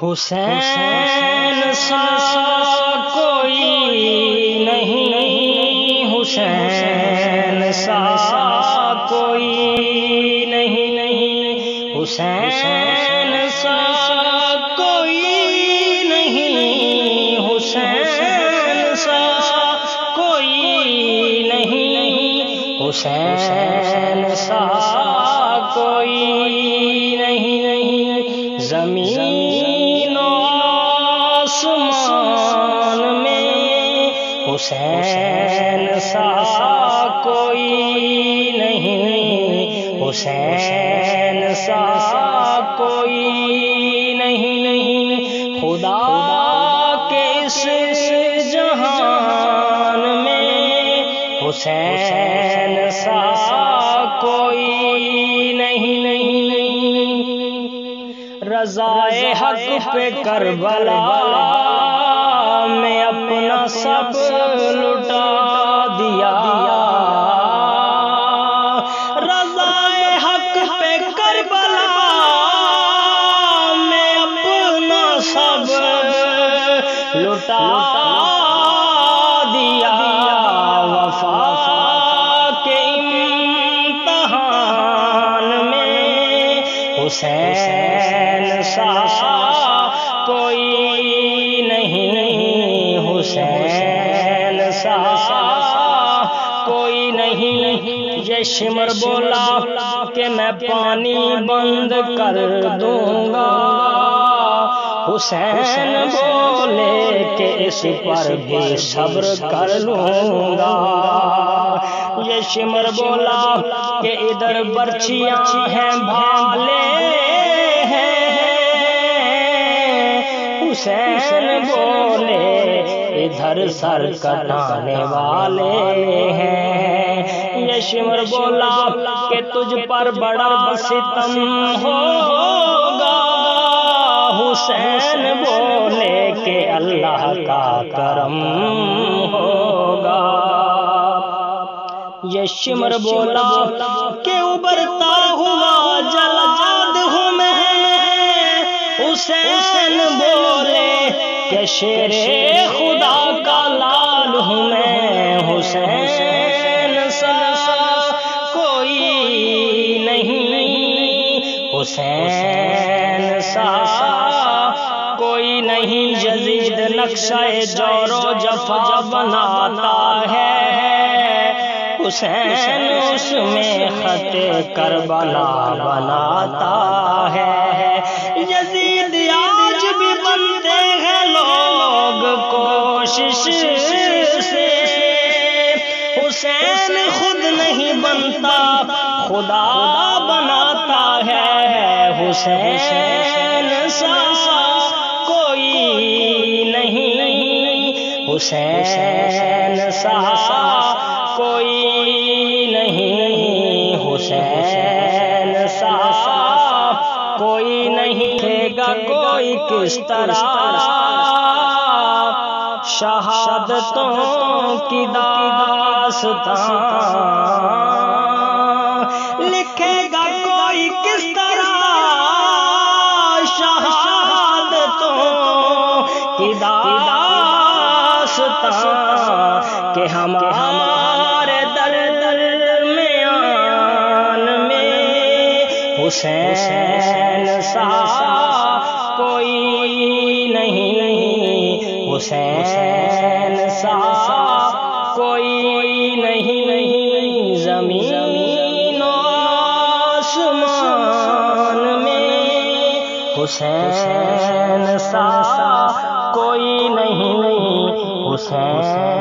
حسین سا کوئی نہیں، حسین سا کوئی نہیں، حسین سا کوئی نہیں، حسین سا کوئی نہیں، حسین سا کوئی نہیں، زمین و آسمان میں حسین سا کوئی نہیں، حسین سا کوئی نہیں، خدا کے اس جہان میں حسین سا کوئی نہیں، رضائے حق پہ کربلا میں اپنا سب لٹا دیا، رضائے حق پہ کربلا میں اپنا سب لٹا دیا، وفا کے امتحان میں حسین سا کوئی نہیں، حسین سا کوئی نہیں، یہ شمر بولا کہ میں پانی بند کر دوں گا، حسین بولے کہ اس پر بھی صبر کر لوں گا، یہ شمر بولا کہ ادھر برچیاں ہیں بھالے ہیں، حسین بولے ادھر سر کٹانے والے ہیں، یہ شمر بولا کہ تجھ پر بڑا ستم ہوگا، حسین بولے کہ اللہ کا کرم ہوگا، یہ شمر بولا کہ ابھرتا ہوا جلاد ہوں میں، حسین بولے کہ شیر خدا کا لال ہوں میں، حسین سا کوئی نہیں، حسین سا کوئی نہیں، یزید نقشہ جور و جفا بناتا ہے، حسین اس میں خط کربلا بناتا ہے، یزید آج بھی بنتے ہیں لوگ کوشش سے، حسین خود نہیں بنتا خدا بناتا ہے، حسین سا کوئی نہیں، حسین سا کوئی نہیں، حسین سا کوئی نہیں، کہے گا کوئی کس طرح شہادتوں کی داستان، لکھے گا کوئی کس طرح شہادتوں کی داستان، کہ ہمارے درمیان میں حسین سا کوئی نہیں، حسین سا کوئی نہیں، زمین و آسمان میں حسین سا کوئی نہیں، حسین